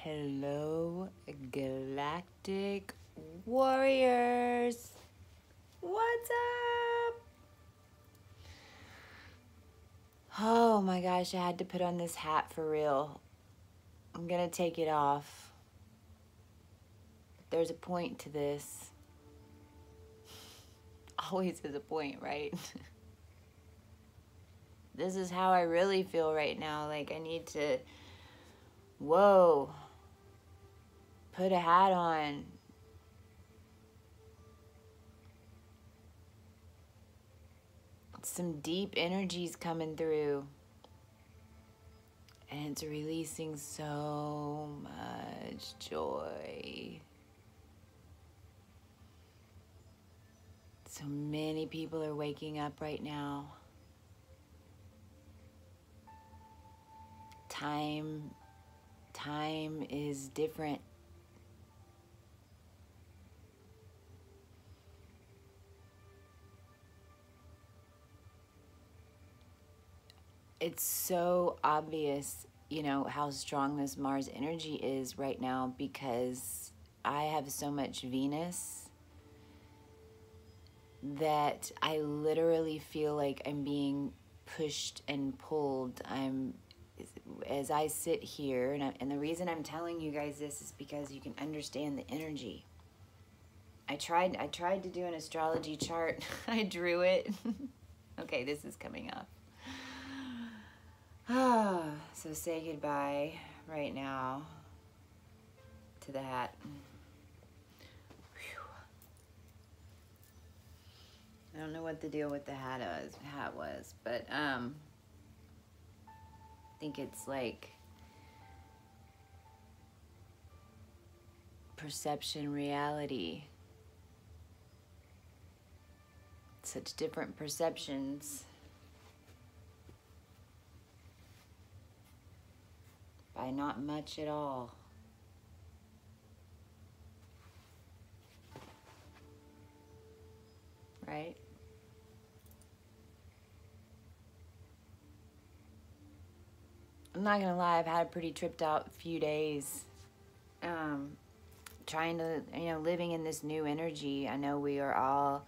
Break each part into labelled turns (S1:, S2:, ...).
S1: Hello, Galactic Warriors. What's up? Oh my gosh, I had to put on this hat for real. I'm gonna take it off. There's a point to this. Always is a point, right? This is how I really feel right now. Like, I need to, whoa, put a hat on. Some deep energies coming through. And it's releasing so much joy. So many people are waking up right now. Time is different. It's so obvious, you know, how strong this Mars energy is right now because I have so much Venus that I literally feel like I'm being pushed and pulled. As I sit here, and the reason I'm telling you guys this is because you can understand the energy. I tried to do an astrology chart. I drew it. Okay, this is coming up. So say goodbye right now to the hat. Whew. I don't know what the deal with the hat was, but I think it's like perception, reality. Such different perceptions. By not much at all. Right? I'm not gonna lie, I've had a pretty tripped out few days. Trying to, living in this new energy. I know we are all,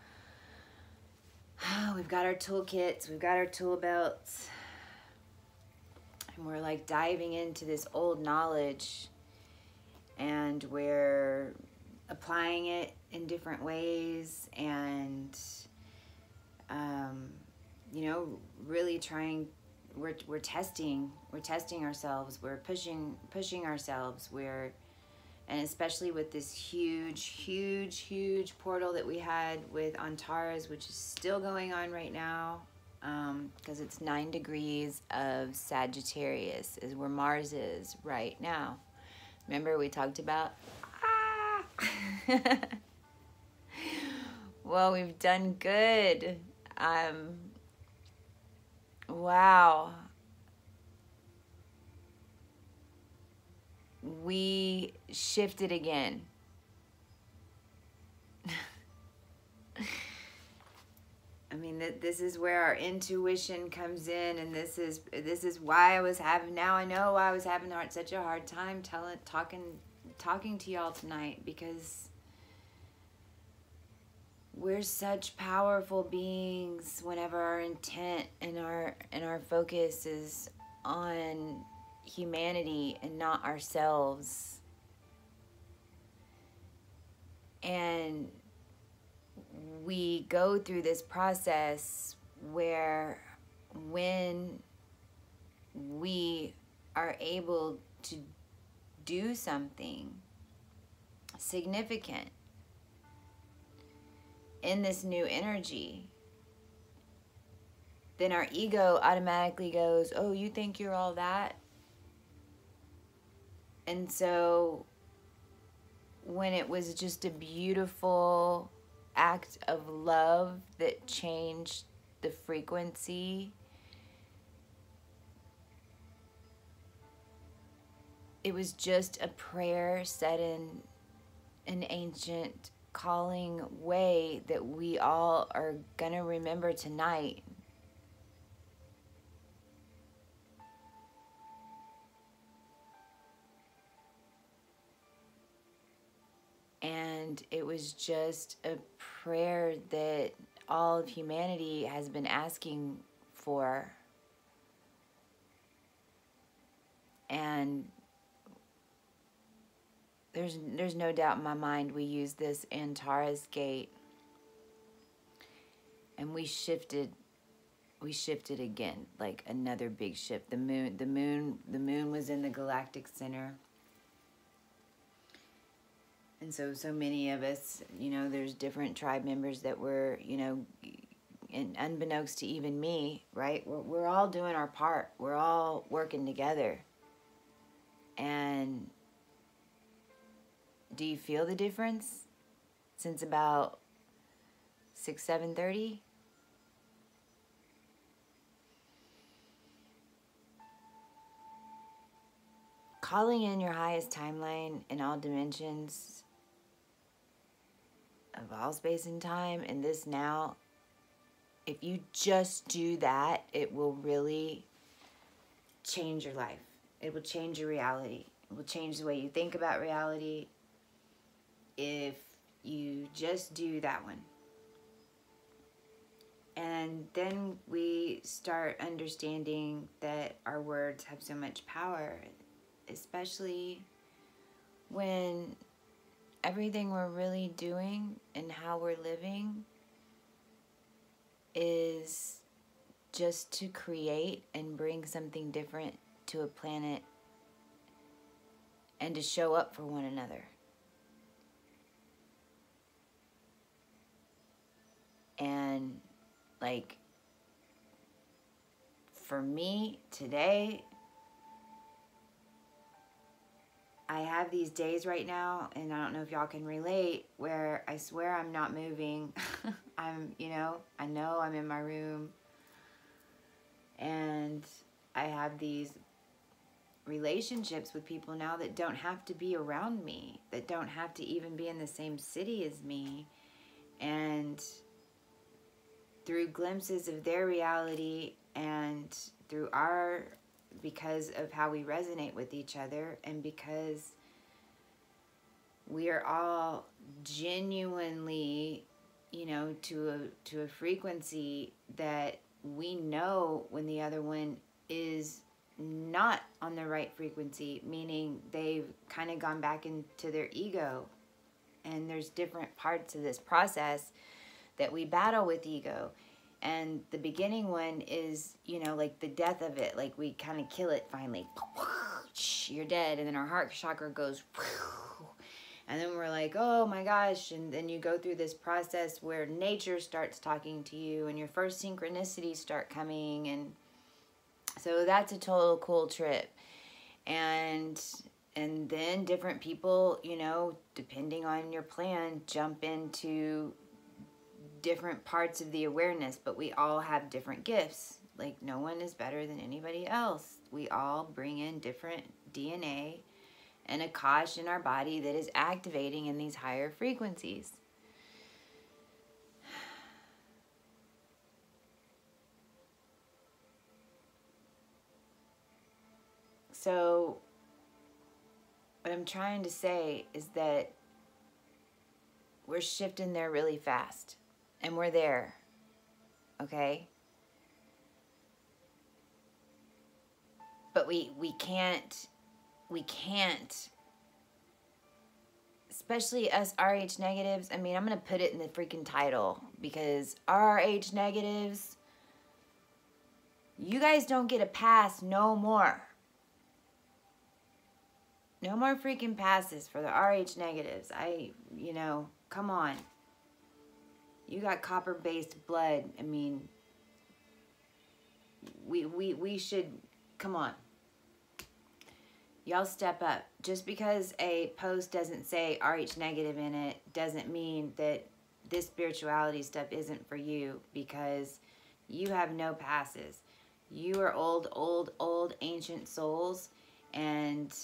S1: we've got our toolkits, we've got our tool belts. And we're like diving into this old knowledge and we're applying it in different ways and, really trying, we're testing ourselves, we're pushing ourselves, and especially with this huge portal that we had with Anatares, which is still going on right now. Because it's 9 degrees of Sagittarius is where Mars is right now. Remember we talked about well, we've done good. Wow, we shifted again. I mean, this is where our intuition comes in, and this is why I was having, now I know why I was having such a hard time talking to y'all tonight, because we're such powerful beings whenever our intent and our focus is on humanity and not ourselves. And we go through this process where when we are able to do something significant in this new energy, then our ego automatically goes, oh, you think you're all that? And so when it was just a beautiful act of love that changed the frequency, it was just a prayer said in an ancient calling way that we all are gonna remember tonight. And it was just a prayer that all of humanity has been asking for. And there's no doubt in my mind we used this Anatares gate, and we shifted again, like another big shift. The moon was in the galactic center. And so many of us, you know, there's different tribe members that were, you know, and unbeknownst to even me, right? We're all doing our part. We're all working together. And do you feel the difference since about 7:30? Calling in your highest timeline in all dimensions of all space and time and this now, if you just do that, it will really change your life. It will change your reality. It will change the way you think about reality if you just do that one. And then we start understanding that our words have so much power, especially when everything we're really doing and how we're living is just to create and bring something different to a planet and to show up for one another. And like, for me today, I have these days right now, and I don't know if y'all can relate, where I swear I'm not moving. I know I'm in my room, and I have these relationships with people now that don't have to be around me, that don't have to even be in the same city as me. And through glimpses of their reality and through our, because of how we resonate with each other, and because we are all genuinely, you know, to a frequency that we know when the other one is not on the right frequency, meaning they've kind of gone back into their ego. And there's different parts of this process that we battle with ego. And the beginning one is, you know, like the death of it. Like we kind of kill it finally. You're dead. And then our heart chakra goes. And then we're like, oh my gosh. And then you go through this process where nature starts talking to you and your first synchronicities start coming. And so that's a total cool trip. And then different people, you know, depending on your plan, jump into different parts of the awareness, but we all have different gifts. Like no one is better than anybody else. We all bring in different DNA and Akash in our body that is activating in these higher frequencies. So what I'm trying to say is that we're shifting there really fast. And we're there, okay? But we can't, especially us RH negatives. I mean, I'm going to put it in the freaking title, because RH negatives, you guys don't get a pass no more. No more freaking passes for the RH negatives. You know, come on. You got copper-based blood. I mean, we should, come on. Y'all step up. Just because a post doesn't say RH negative in it doesn't mean that this spirituality stuff isn't for you, because you have no passes. You are old ancient souls, and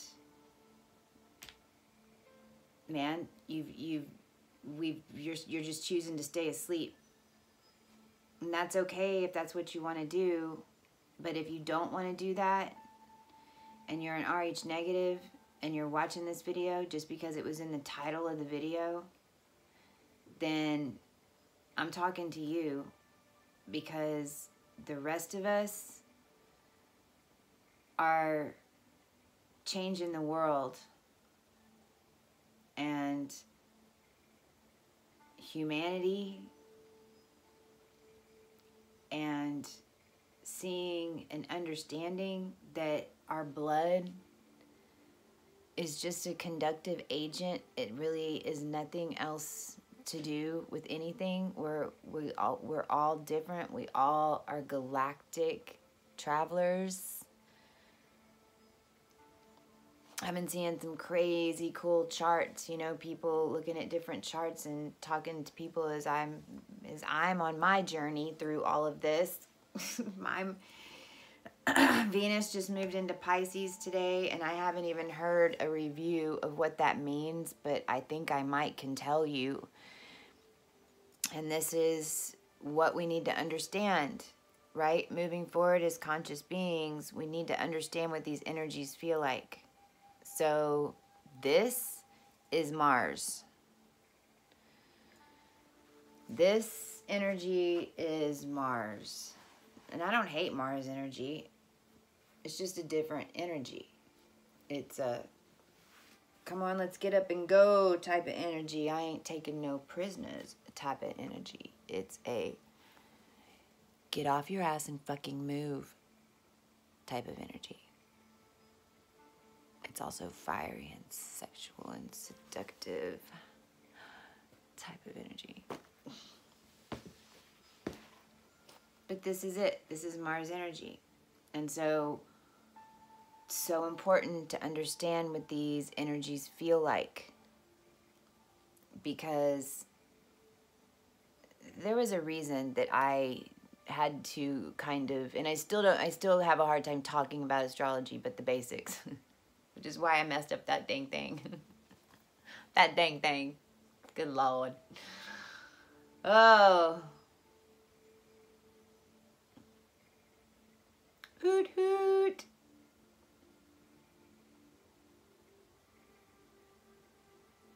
S1: man, you're just choosing to stay asleep. And that's okay if that's what you want to do. But if you don't want to do that, and you're an RH negative, and you're watching this video just because it was in the title of the video, then I'm talking to you, because the rest of us are changing the world and humanity, and seeing and understanding that our blood is just a conductive agent. It really is nothing else to do with anything. We're all different. We all are galactic travelers. I've been seeing some crazy cool charts, you know, people looking at different charts and talking to people as I'm on my journey through all of this. My Venus just moved into Pisces today, and I haven't even heard a review of what that means, but I think I can tell you. And this is what we need to understand, right? Moving forward as conscious beings, we need to understand what these energies feel like. So this is Mars. This energy is Mars. And I don't hate Mars energy. It's just a different energy. It's a come on, let's get up and go type of energy. I ain't taking no prisoners type of energy. It's a get off your ass and fucking move type of energy. It's also fiery and sexual and seductive type of energy. But this is it. This is Mars energy. And so important to understand what these energies feel like. Because there was a reason that I had to kind of, and I still have a hard time talking about astrology, but the basics. Which is why I messed up that dang thing. That dang thing. Good Lord. Oh. Hoot hoot.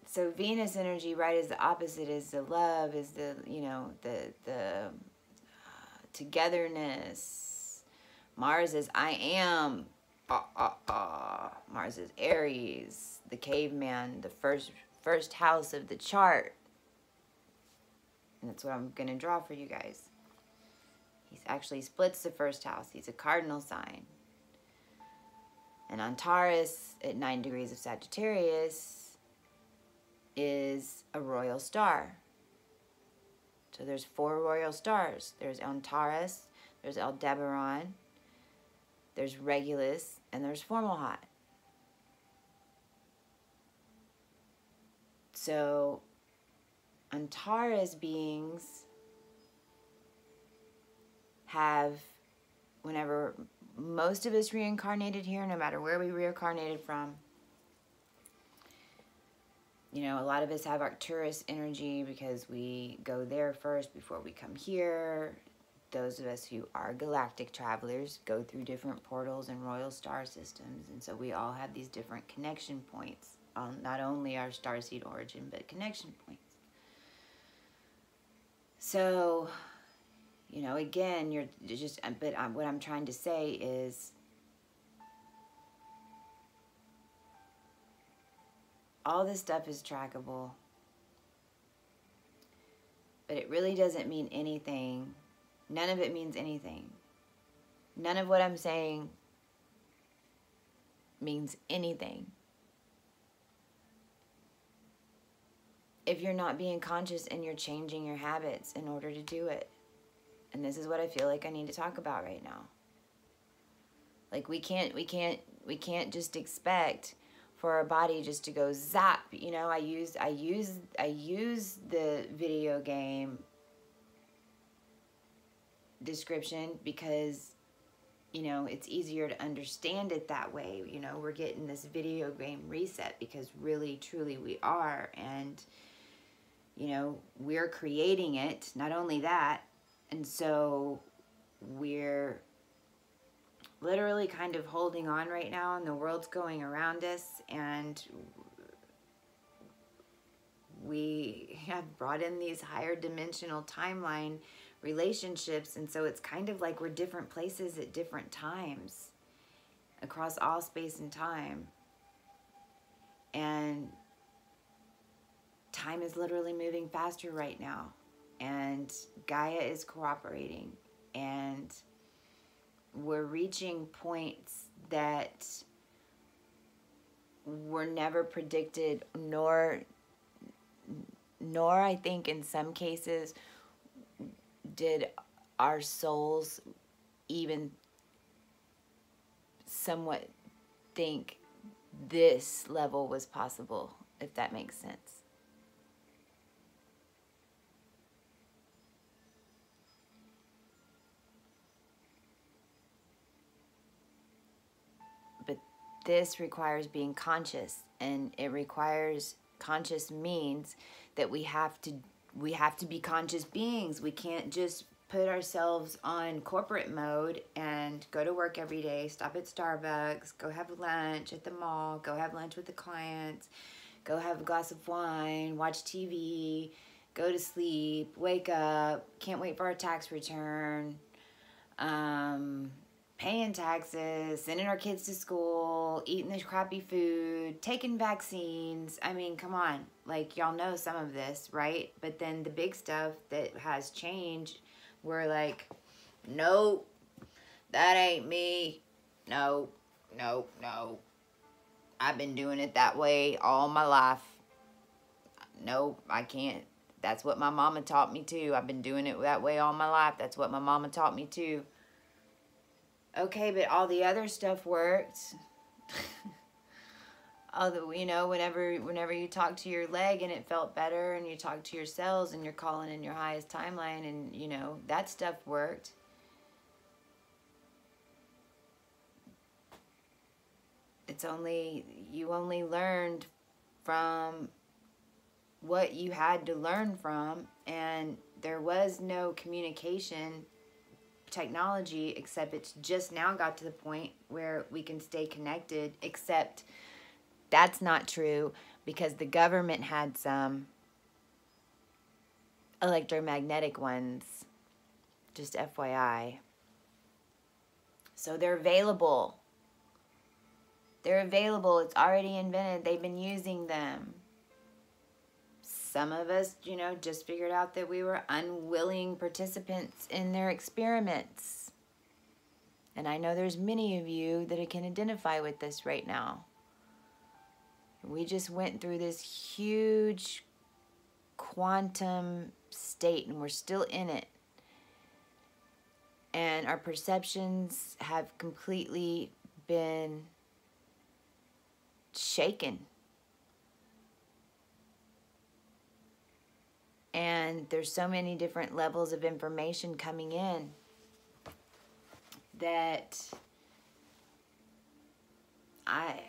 S1: So Venus energy, right, is the opposite, is the love, is the, you know, the togetherness. Mars is I am. Mars is Aries, the caveman, the first house of the chart. And that's what I'm going to draw for you guys. He actually splits the first house. He's a cardinal sign. And Anatares at 9 degrees of Sagittarius is a royal star. So there's 4 royal stars. There's Antares, there's Aldebaran, there's Regulus, and there's Fomalhaut. So Antares beings have, whenever most of us reincarnated here, no matter where we reincarnated from, you know, a lot of us have Arcturus energy because we go there first before we come here. Those of us who are galactic travelers go through different portals and royal star systems. And so we all have these different connection points on not only our starseed origin, but connection points. So, you know, again, you're just, but what I'm trying to say is all this stuff is trackable, but it really doesn't mean anything. None of it means anything. None of what I'm saying means anything if you're not being conscious and you're changing your habits in order to do it. And this is what I feel like I need to talk about right now. Like we can't just expect for our body just to go zap. You know, I use the video game description because, you know, it's easier to understand it that way. You know, we're getting this video game reset because really, truly we are. And, you know, we're creating it. Not only that, and so we're literally kind of holding on right now, and the world's going around us, and we have brought in these higher dimensional timeline relationships, and so it's kind of like we're different places at different times across all space and time. And time is literally moving faster right now, and Gaia is cooperating, and we're reaching points that were never predicted, nor I think in some cases did our souls even somewhat think this level was possible, if that makes sense. But this requires being conscious, and it requires conscious means that we have to be conscious beings. We can't just put ourselves on corporate mode and go to work every day, stop at Starbucks, go have lunch at the mall, go have lunch with the clients, go have a glass of wine, watch TV, go to sleep, wake up, can't wait for our tax return, paying taxes, sending our kids to school, eating this crappy food, taking vaccines. I mean, come on. Like, y'all know some of this, right? But then the big stuff that has changed, we're like, nope, that ain't me. No. I've been doing it that way all my life. Nope, I can't. That's what my mama taught me too. I've been doing it that way all my life. That's what my mama taught me too. Okay, but all the other stuff worked. Whenever you talk to your leg and it felt better, and you talk to your cells and you're calling in your highest timeline, and that stuff worked. You only learned from what you had to learn from, and there was no communication technology, except it's just now got to the point where we can stay connected, except that's not true because the government had some electromagnetic ones, just FYI. So they're available. It's already invented. They've been using them. Some of us, just figured out that we were unwilling participants in their experiments. And I know there's many of you that can identify with this right now. We just went through this huge quantum state, and we're still in it. And our perceptions have completely been shaken. And there's so many different levels of information coming in that I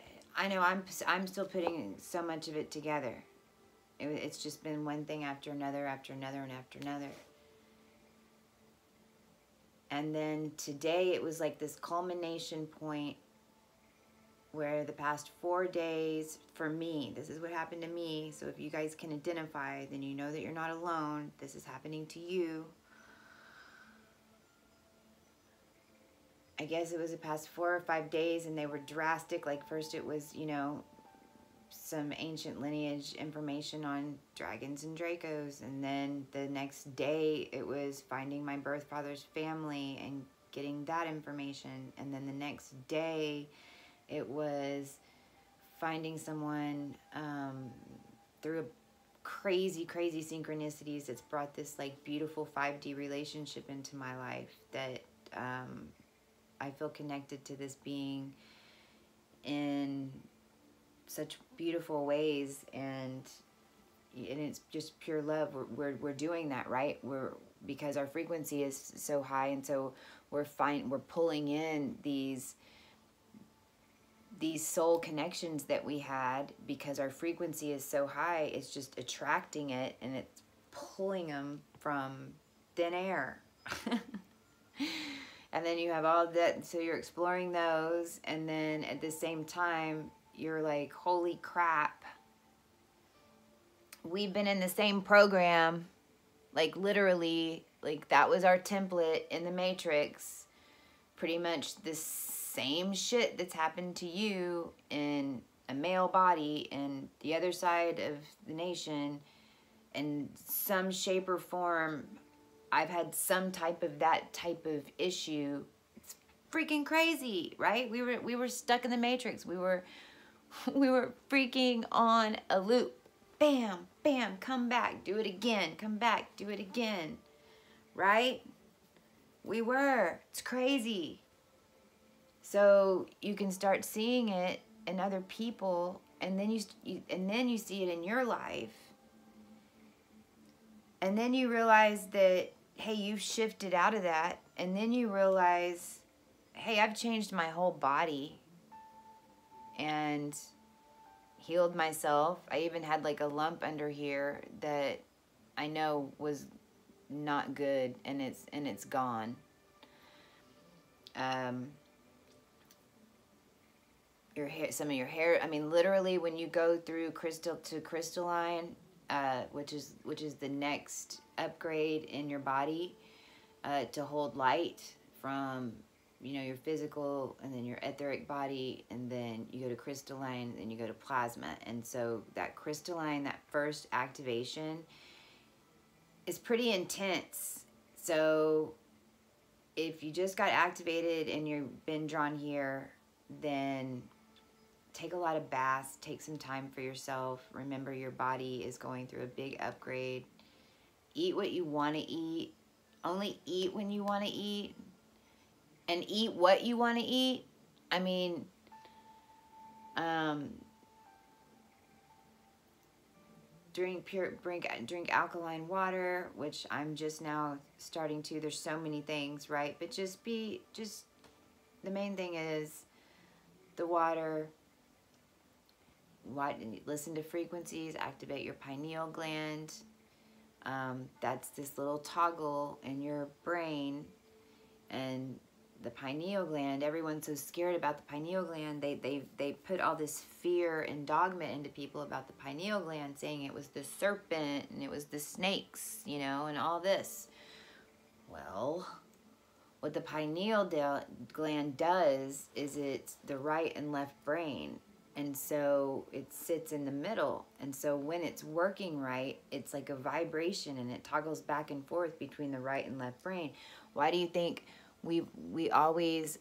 S1: know I'm still putting so much of it together. It's just been one thing after another, and after another. And then today it was like this culmination point where the past 4 days, for me, this is what happened to me. So if you guys can identify, then you know that you're not alone. This is happening to you. I guess it was the past 4 or 5 days, and they were drastic. Like, first it was, some ancient lineage information on dragons and Dracos. And then the next day it was finding my birth father's family and getting that information. And then the next day it was finding someone through a crazy synchronicities that's brought this like beautiful 5D relationship into my life that I feel connected to this being in such beautiful ways, and it's just pure love. We're doing that, right? Because our frequency is so high, and so we're pulling in these soul connections that we had because our frequency is so high. It's just attracting it, and it's pulling them from thin air. And then you have all that, so you're exploring those, and then at the same time you're like, holy crap, we've been in the same program, like literally, like that was our template in the Matrix. Pretty much the same shit that's happened to you in a male body in the other side of the nation, in some shape or form, I've had some type of that type of issue. It's freaking crazy, right? We were stuck in the Matrix. We were freaking on a loop. Bam, bam, come back, do it again, come back, do it again, right? We were. It's crazy. So you can start seeing it in other people, and then you see it in your life, and then you realize that, hey, you've shifted out of that, and then you realize, hey, I've changed my whole body and healed myself. I even had like a lump under here that I know was not good, and it's gone. Your hair, some of your hair, I mean, literally when you go through crystal to crystalline, which is the next upgrade in your body, to hold light from, you know, your physical, and then your etheric body, and then you go to crystalline, and then you go to plasma. And so that crystalline, that first activation is pretty intense. So if you just got activated and you've been drawn here, then take a lot of baths, take some time for yourself. Remember, your body is going through a big upgrade. Eat what you want to eat. Only eat when you want to eat. And eat what you want to eat. I mean, drink alkaline water, which I'm just now starting to. There's so many things, right? But just the main thing is the water. Listen to frequencies, activate your pineal gland. That's this little toggle in your brain. And the pineal gland, everyone's so scared about the pineal gland. They put all this fear and dogma into people about the pineal gland, saying it was the serpent and it was the snakes, you know, and all this. Well, what the pineal gland does is it's the right and left brain. And so it sits in the middle. And so when it's working right, it's like a vibration, and it toggles back and forth between the right and left brain. Why do you think we always,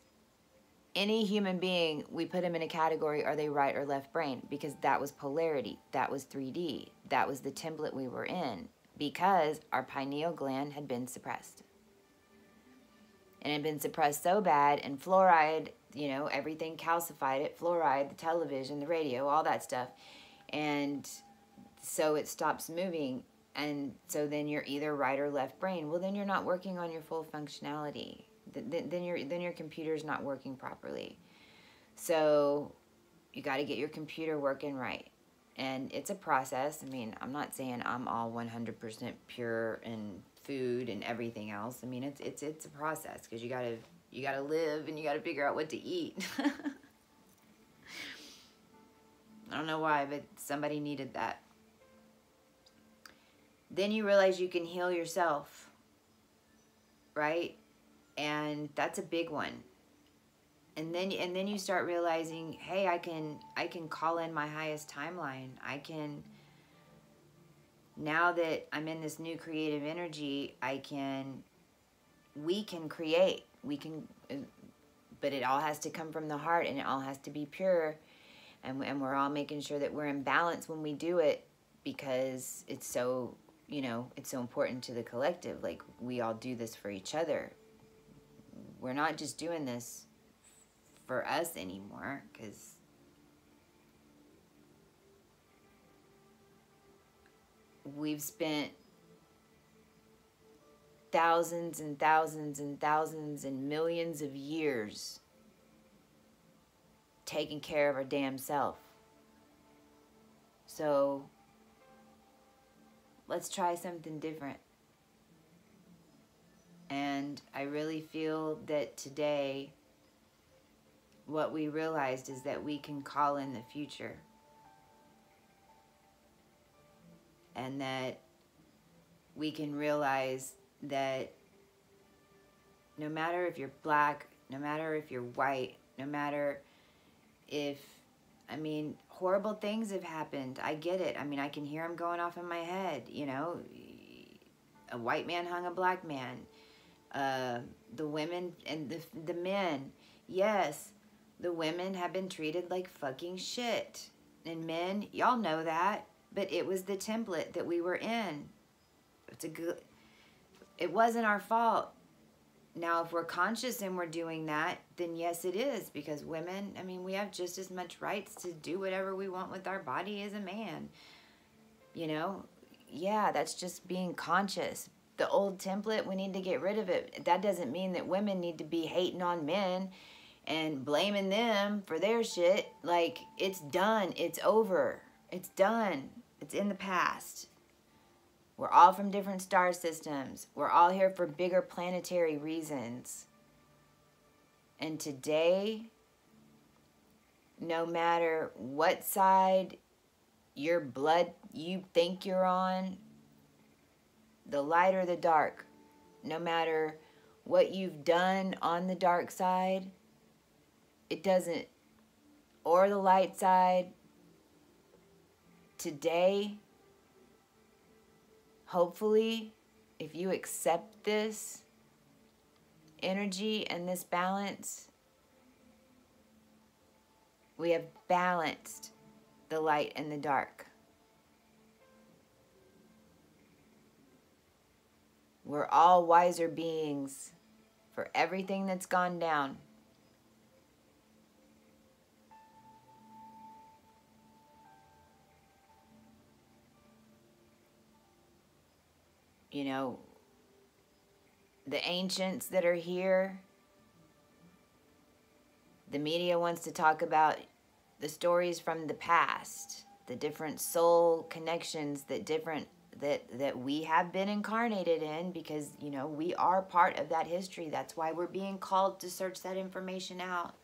S1: any human being, we put them in a category, are they right or left brain? Because that was polarity. That was 3D. That was the template we were in, because our pineal gland had been suppressed. And it had been suppressed so bad, and fluoride, you know, everything calcified it, fluoride, the television, the radio, all that stuff. And so it stops moving. And so then you're either right or left brain. Well, then you're not working on your full functionality. Then your computer's not working properly. So you got to get your computer working right. And it's a process. I mean, I'm not saying I'm all 100% pure in food and everything else. I mean, it's a process, because you gotta live, and you gotta figure out what to eat. I don't know why, but somebody needed that. Then you realize you can heal yourself, right? And that's a big one. And then you start realizing, hey, I can call in my highest timeline. Now that I'm in this new creative energy, we can create. But it all has to come from the heart, and it all has to be pure. And we're all making sure that we're in balance when we do it, because it's so, you know, it's so important to the collective. Like, we all do this for each other. We're not just doing this for us anymore, because we've spent thousands and thousands and thousands and millions of years taking care of our damn self. So let's try something different. And I really feel that today, what we realized is that we can call in the future. and that we can realize that no matter if you're black, no matter if you're white, no matter if, I mean, horrible things have happened. I get it. I mean, I can hear them going off in my head, you know. A white man hung a black man. The women and the men. Yes, the women have been treated like fucking shit. And men, y'all know that. But it was the template that we were in. It wasn't our fault. Now, if we're conscious and we're doing that, then yes, it is. Because women, I mean, we have just as much rights to do whatever we want with our body as a man. You know? Yeah, that's just being conscious. The old template, we need to get rid of it. That doesn't mean that women need to be hating on men and blaming them for their shit. Like, it's done. It's over. It's done. It's in the past. We're all from different star systems. We're all here for bigger planetary reasons. And today, no matter what side your blood you think you're on, the light or the dark, no matter what you've done on the dark side, it doesn't, or the light side, today, hopefully, if you accept this energy and this balance, we have balanced the light and the dark. We're all wiser beings for everything that's gone down. You know, the ancients that are here, the media wants to talk about the stories from the past, the different soul connections that we have been incarnated in, because, you know, we are part of that history. That's why we're being called to search that information out.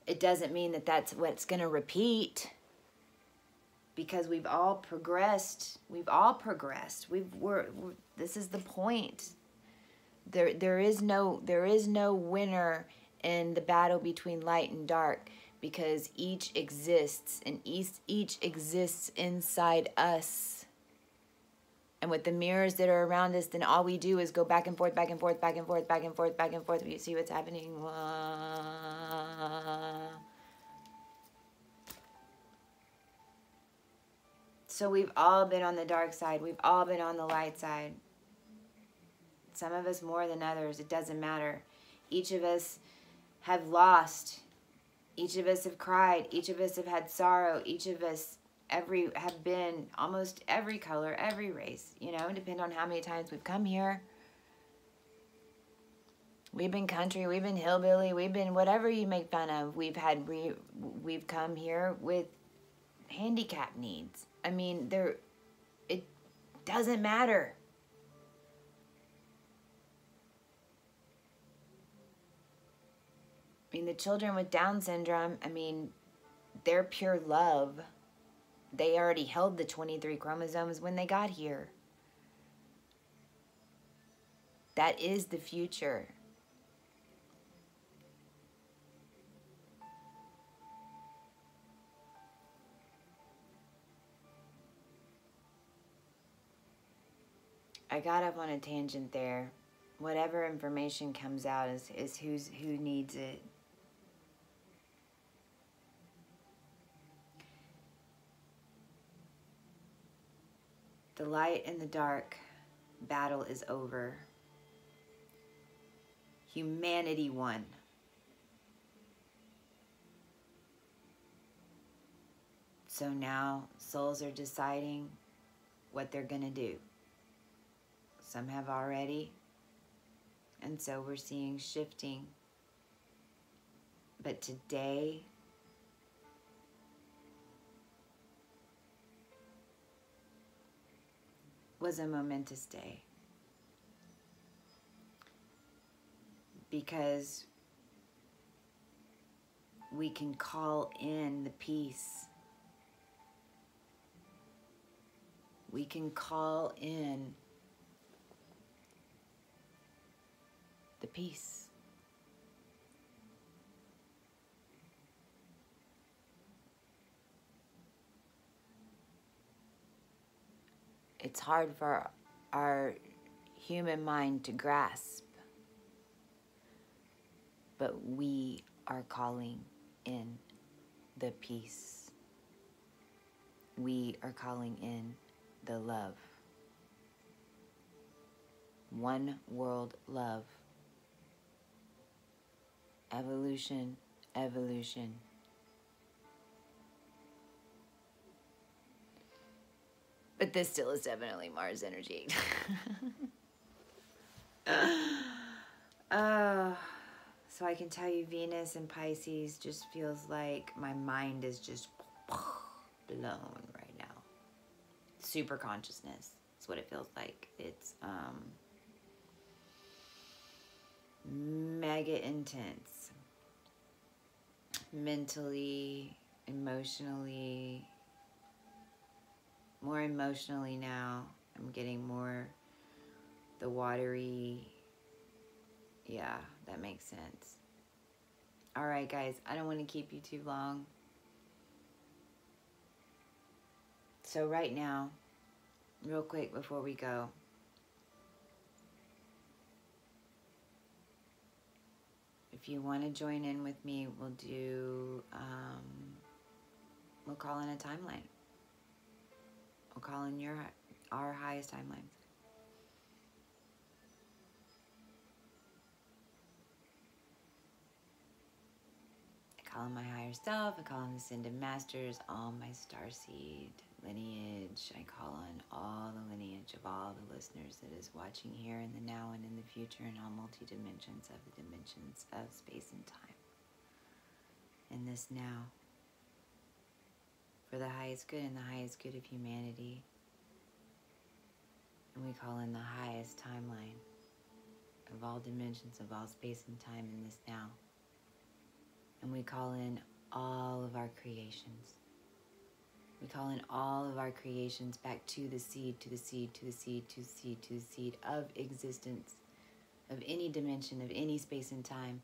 S1: It doesn't mean that that's what's going to repeat, because we've all progressed. We've all progressed. This is the point. There is no winner in the battle between light and dark, because each exists, and each exists inside us. And with the mirrors that are around us, then all we do is go back and forth, back and forth, back and forth, back and forth, back and forth. You see what's happening? So we've all been on the dark side. We've all been on the light side. Some of us more than others. It doesn't matter. Each of us have lost. Each of us have cried. Each of us have had sorrow. Each of us have been almost every color, every race, you know, depending on how many times we've come here. We've been country, we've been hillbilly, we've been whatever you make fun of. We've come here with handicap needs. I mean, it doesn't matter. I mean, the children with Down syndrome, I mean, they're pure love. They already held the 23 chromosomes when they got here. That is the future. I got up on a tangent there. Whatever information comes out is who needs it. The light and the dark battle is over. Humanity won. So now souls are deciding what they're going to do. Some have already, and so we're seeing shifting. But today, was a momentous day, because we can call in the peace we can call in the peace. It's hard for our human mind to grasp, but we are calling in the peace. We are calling in the love. One world love. Evolution, evolution. But this still is definitely Mars energy. So I can tell you Venus and Pisces just feels like my mind is just blown right now. Super consciousness. That's what it feels like. It's mega intense. Mentally, emotionally, more emotionally now. I'm getting more the watery. Yeah, that makes sense. All right, guys, I don't want to keep you too long. So right now, real quick before we go, if you want to join in with me, we'll do, we'll call in a timeline. We'll call in our highest timelines. I call in my higher self, I call in the Ascended Masters, all my starseed lineage. I call on all the lineage of all the listeners that is watching here in the now and in the future, in all multi-dimensions of the dimensions of space and time. In this now, for the highest good and the highest good of humanity. And we call in the highest timeline of all dimensions of all space and time in this now. And we call in all of our creations. We call in all of our creations back to the seed, to the seed, to the seed, to the seed, to the seed of existence, of any dimension, of any space and time,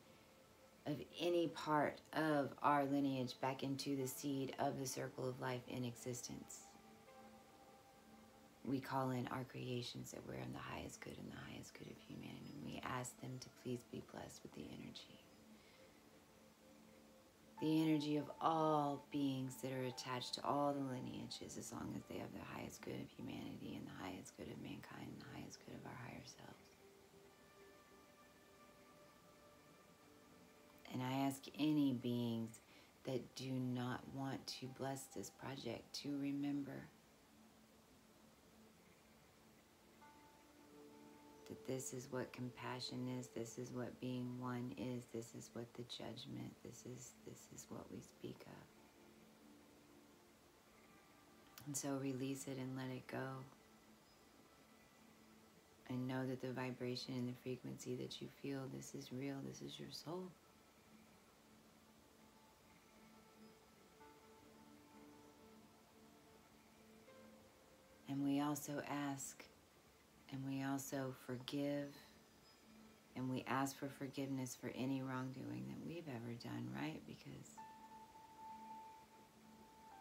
S1: of any part of our lineage, back into the seed of the circle of life in existence. We call in our creations that we're in the highest good and the highest good of humanity. And we ask them to please be blessed with the energy. The energy of all beings that are attached to all the lineages, as long as they have the highest good of humanity and the highest good of mankind and the highest good of our higher selves. And I ask any beings that do not want to bless this project to remember that this is what compassion is, this is what being one is, this is what the judgment, this is what we speak of. And so release it and let it go. And know that the vibration and the frequency that you feel, this is real, this is your soul. And we also ask, and we also forgive, and we ask for forgiveness for any wrongdoing that we've ever done, right? Because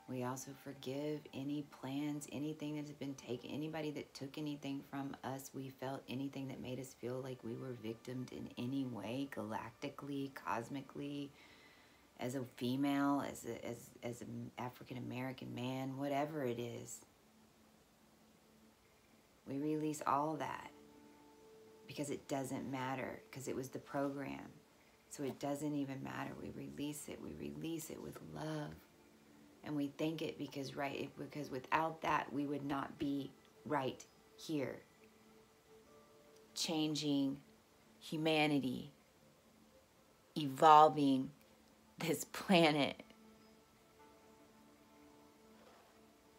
S1: we also forgive any plans, anything that has been taken, anybody that took anything from us. We felt anything that made us feel like we were victimed in any way, galactically, cosmically, as a female, as an African-American man, whatever it is. We release all that because it doesn't matter, because it was the program. So it doesn't even matter. We release it. We release it with love. And we thank it because without that, we would not be right here. Changing humanity, evolving this planet.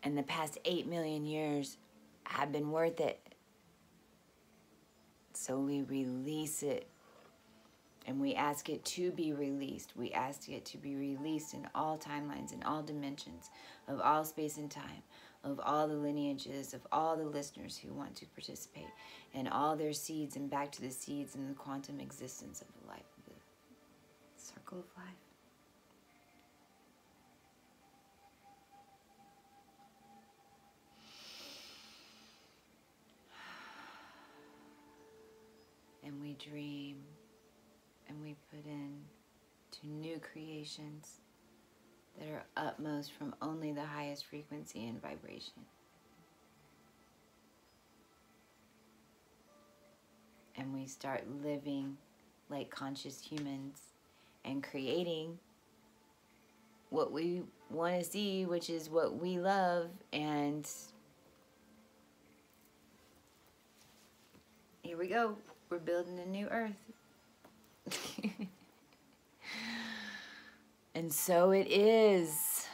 S1: And the past 8 million years have been worth it. So we release it And we ask it to be released. We ask it to be released in all timelines, in all dimensions, of all space and time, of all the lineages, of all the listeners who want to participate, and all their seeds, and back to the seeds in the quantum existence of the life, of the circle of life. And we dream, and we put in to new creations that are utmost from only the highest frequency and vibration. And we start living like conscious humans and creating what we want to see, which is what we love. And here we go. We're building a new earth. And so it is.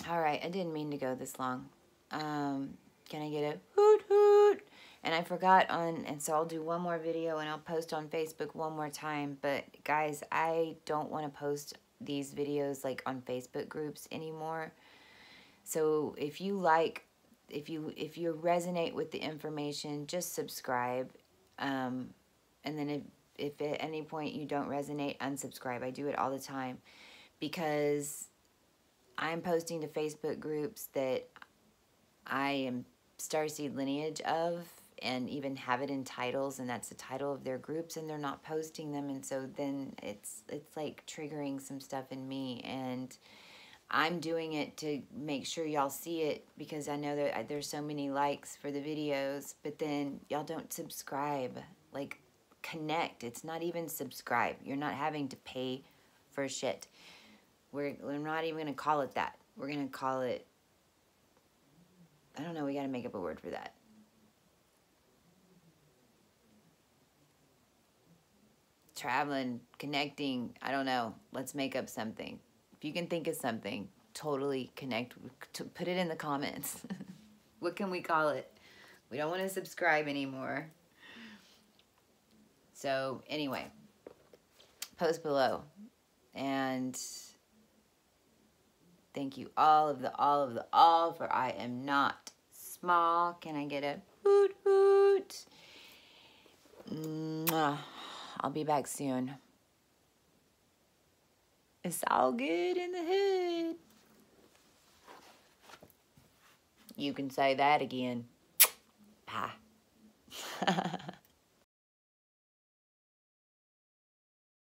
S1: All right, I didn't mean to go this long. Can I get a hoot hoot? And I forgot and so I'll do one more video and I'll post on Facebook one more time. But guys, I don't want to post these videos like on Facebook groups anymore. So if you like, if you resonate with the information, just subscribe. And then if at any point you don't resonate, unsubscribe. I do it all the time because I'm posting to Facebook groups that I am starseed lineage of, and even have it in titles, and that's the title of their groups, and they're not posting them, and so then it's like triggering some stuff in me, and I'm doing it to make sure y'all see it because I know that there's so many likes for the videos, but then y'all don't subscribe. Like, connect. It's not even subscribe. You're not having to pay for shit. We're not even going to call it that. We're going to call it, I don't know, we got to make up a word for that. Traveling, connecting, I don't know. Let's make up something. If you can think of something, totally connect. Put it in the comments. What can we call it? We don't want to subscribe anymore. So anyway, post below. And thank you all, for I am not small. Can I get a hoot hoot? Mwah. I'll be back soon. It's all good in the hood. You can say that again. Bye.